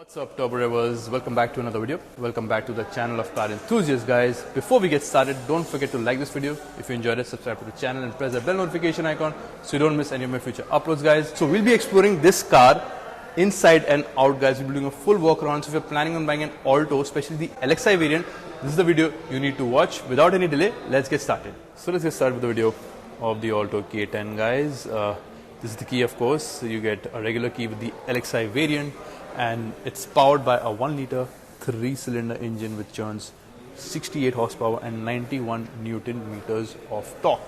What's up, Turbo Ravers? Welcome back to another video. Welcome back to the channel of car enthusiasts, guys. Before we get started, don't forget to like this video. If you enjoyed it, subscribe to the channel and press the bell notification icon so you don't miss any of my future uploads, guys. So we'll be exploring this car inside and out, guys. We'll be doing a full walk around. So if you're planning on buying an Alto, especially the LXI variant, this is the video you need to watch. Without any delay, let's get started. So let's get started with the video of the Alto K10, guys. This is the key, of course. So you get a regular key with the LXI variant, and it's powered by a 1 liter 3-cylinder engine which churns 68 horsepower and 91 Newton meters of torque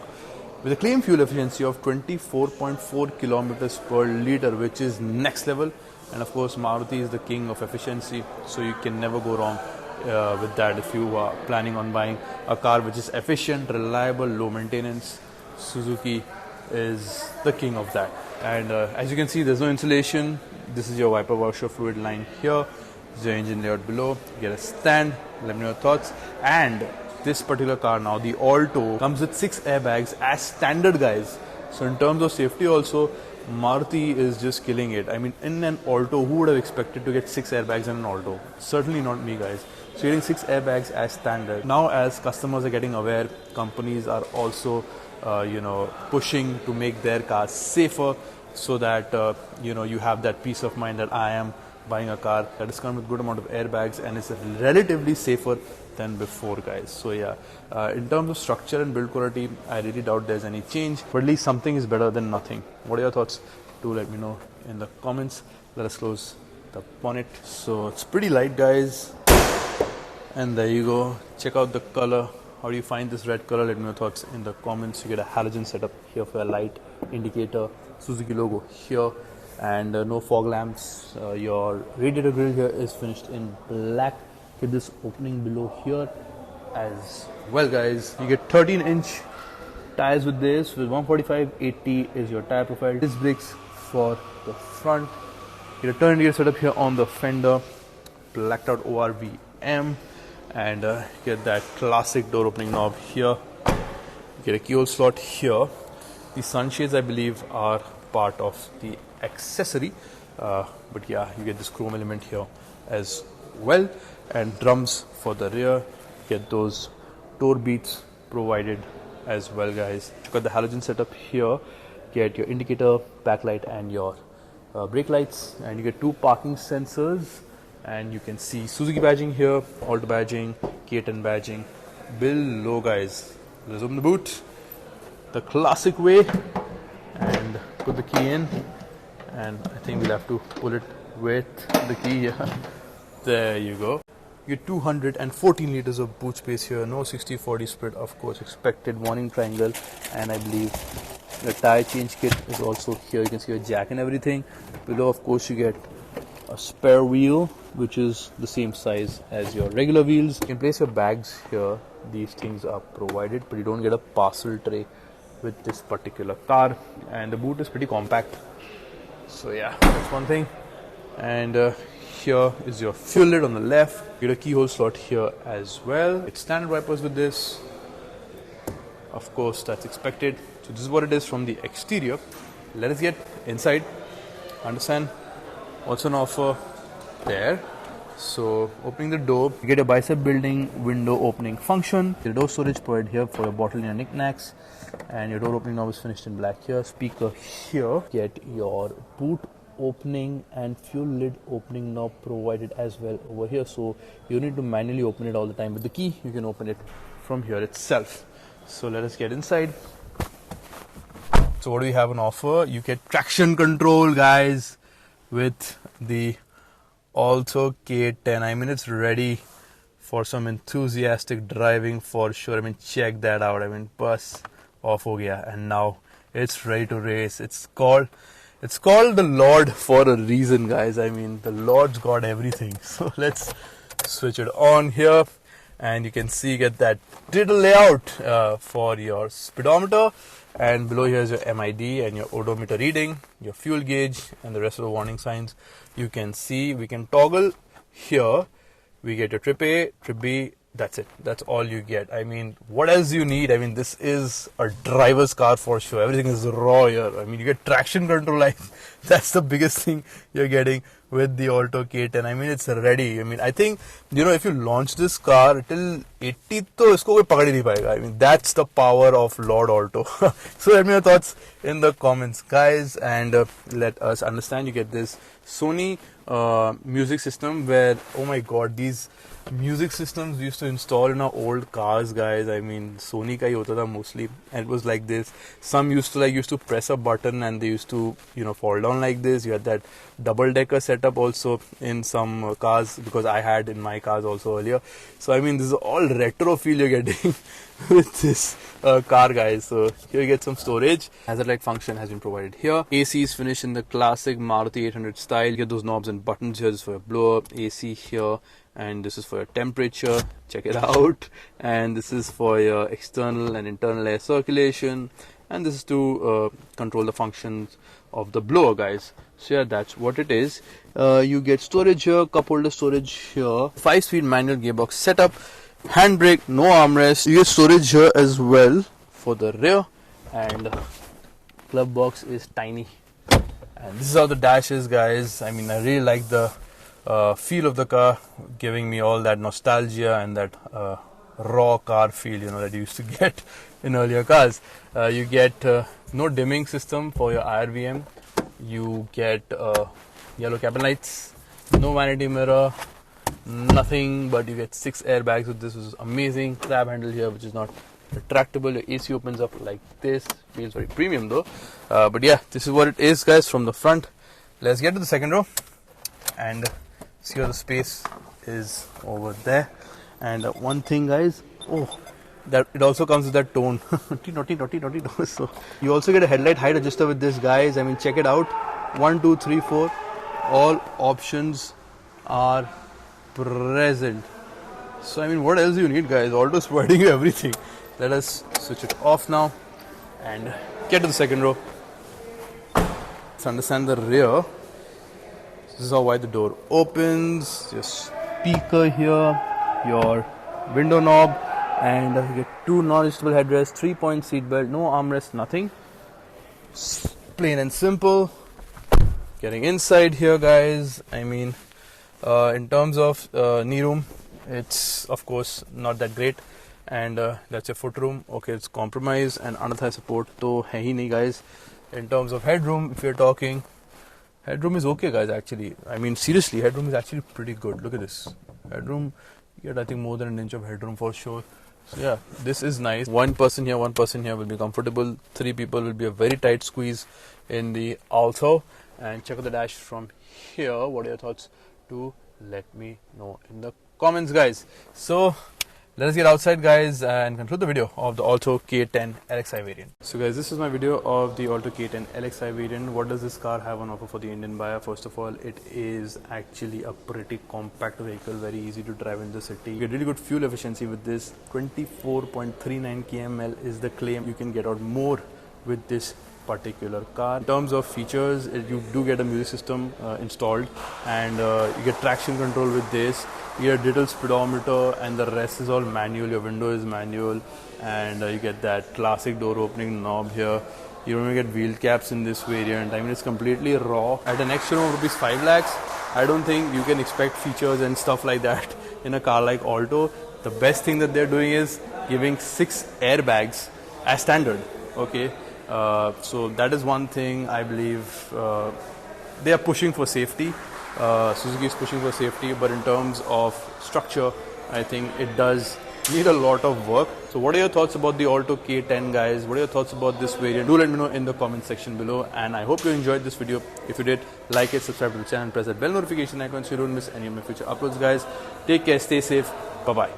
with a claimed fuel efficiency of 24.4 kilometers per liter, which is next level. And of course, Maruti is the king of efficiency, so you can never go wrong with that. If you are planning on buying a car which is efficient, reliable, low maintenance, Suzuki is the king of that. And as you can see, there's no insulation. This is your wiper washer fluid line here. This is your engine layout below. You get a stand. Let me know your thoughts. And this particular car now, the Alto, comes with 6 airbags as standard, guys. So in terms of safety also, Maruti is just killing it. I mean, in an Alto, who would have expected to get 6 airbags in an Alto? Certainly not me, guys. So you're getting 6 airbags as standard. Now, as customers are getting aware, companies are also pushing to make their cars safer, so that you have that peace of mind that I am buying a car that is come with good amount of airbags and is relatively safer than before, guys. So yeah, in terms of structure and build quality, I really doubt there's any change, but at least something is better than nothing. What are your thoughts? Do let me know in the comments. Let us close the bonnet. So it's pretty light, guys, and there you go. Check out the color. How do you find this red color? Let me know your thoughts in the comments. You get a halogen setup here for a light indicator, Suzuki logo here, and no fog lamps. Your radiator grille here is finished in black. Get this opening below here as well, guys. You get 13-inch tires with this. With 145/80 is your tire profile. Disc brakes for the front. You get a turn indicator setup here on the fender. Blacked out ORVM. And get that classic door opening knob here. Get a keyhole slot here. The sunshades, I believe, are part of the accessory, but yeah, you get this chrome element here as well, and drums for the rear. Get those door beats provided as well, guys. You got the halogen setup here. Get your indicator, backlight, and your brake lights, and you get 2 parking sensors. And you can see Suzuki badging here, Alto badging, K10 badging below, guys. Let's open the boot the classic way and put the key in, and I think we'll have to pull it with the key here. There you go. You get 214 liters of boot space here. No 60/40 split, of course, expected. Warning triangle, and I believe the tire change kit is also here. You can see your jack and everything. Below, of course, you get a spare wheel which is the same size as your regular wheels. You can place your bags here. These things are provided, but you don't get a parcel tray with this particular car, and the boot is pretty compact. So yeah, that's one thing. And here is your fuel lid on the left. You get a keyhole slot here as well. It's standard wipers with this, of course, that's expected. So this is what it is from the exterior. Let us get inside, understand what's on offer there. So opening the door, you get a bicep building window opening function. Your door storage provided here for your bottle and your knickknacks, and your door opening knob is finished in black here. Speaker here. Get your boot opening and fuel lid opening knob provided as well over here, so you need to manually open it all the time. With the key, you can open it from here itself. So let us get inside. So what do we have on offer? You get traction control, guys, with the Alto K10. I mean, it's ready for some enthusiastic driving for sure. I mean, check that out. I mean, bus off ho gaya, and now it's ready to race. It's called the Lord for a reason, guys. I mean, the Lord's got everything. So let's switch it on here, and you can see, get that digital layout for your speedometer. And below here is your MID and your odometer reading, your fuel gauge, and the rest of the warning signs. You can see we can toggle here. We get your trip A, trip B. That's it. That's all you get. I mean, what else do you need? I mean, this is a driver's car for sure. Everything is raw here. I mean, you get traction control. Like, that's the biggest thing you're getting with the Alto K10. I mean, it's ready. I mean, I think, you know, if you launch this car till 80, to isko koi pakad hi nahi payega. I mean, that's the power of Lord Alto. So let me know your thoughts in the comments, guys, and let us understand. You get this Sony music system where, oh my god, these music systems we used to install in our old cars, guys. I mean, Sony ka hi hota tha mostly, and it was like this. Some used to press a button and they used to, you know, fall down like this. You had that double decker setup also in some cars, because I had in my cars also earlier. So I mean, this is all retro feel you're getting with this car, guys. So here you get some storage. Hazard light function has been provided here. AC is finished in the classic Maruti 800 style. You get those knobs and buttons here. This is for your blower. AC here, and this is for your temperature. Check it out. And this is for your external and internal air circulation, and this is to control the functions of the blower, guys. So yeah, that's what it is. You get storage here, cup holder storage here, 5-speed manual gearbox setup, handbrake, no armrest. You get storage here as well for the rear, and glove box is tiny. And this is how the dash is, guys. I mean, I really like the feel of the car, giving me all that nostalgia and that raw car feel, you know, that you used to get in earlier cars. You get no dimming system for your IRVM. You get yellow cabin lights, no vanity mirror, nothing, but you get 6 airbags with this, which is amazing. Grab handle here, which is not retractable. Your AC opens up like this. Feels very premium though. But yeah, this is what it is, guys, from the front. Let's get to the second row and see how the space is over there. And one thing, guys, that it also comes with that tone. naughty. So you also get a headlight height adjuster with this, guys. I mean, check it out. 1, 2, 3, 4. All options are present. So I mean, what else do you need, guys? Alto's providing you everything. Let us switch it off now and get to the second row. Let's understand the rear. This is how wide the door opens. Your speaker here, your window knob, and you get 2 non-adjustable headrests, 3-point seat belt, no armrest, nothing. Plain and simple. Getting inside here, guys, I mean, in terms of knee room, it's of course not that great, and that's your foot room. Okay, it's compromised, and under thigh support to hai hi nahi, guys. In terms of headroom, if you're talking, headroom is okay, guys. Actually, I mean, seriously, headroom is actually pretty good. Look at this headroom. You get, I think, more than an inch of headroom for sure. So yeah, this is nice. One person here will be comfortable. 3 people will be a very tight squeeze in the Alto. And check out the dash from here. What are your thoughts? Do let me know in the comments, guys. So let us get outside, guys, and conclude the video of the Alto K10 LXI variant. So guys, this is my video of the Alto K10 LXI variant. What does this car have on offer for the Indian buyer? First of all, it is actually a pretty compact vehicle, very easy to drive in the city. You get really good fuel efficiency with this. 24.39 kml is the claim. You can get out more with this particular car. In terms of features, you do get a music system installed, and you get traction control with this. You get a digital speedometer, and the rest is all manual. Your window is manual, and you get that classic door opening knob here. You don't get wheel caps in this variant. I mean, it's completely raw. At an extra of rupees 5 lakhs, I don't think you can expect features and stuff like that in a car like Alto. The best thing that they're doing is giving 6 airbags as standard. Okay. So that is one thing I believe they are pushing for safety. Suzuki is pushing for safety, but in terms of structure, I think it does need a lot of work. So what are your thoughts about the Alto K10, guys? What are your thoughts about this variant? Do let me know in the comment section below, and I hope you enjoyed this video. If you did, like it, subscribe to the channel, press that bell notification icon so you don't miss any of my future uploads, guys. Take care, stay safe, bye bye.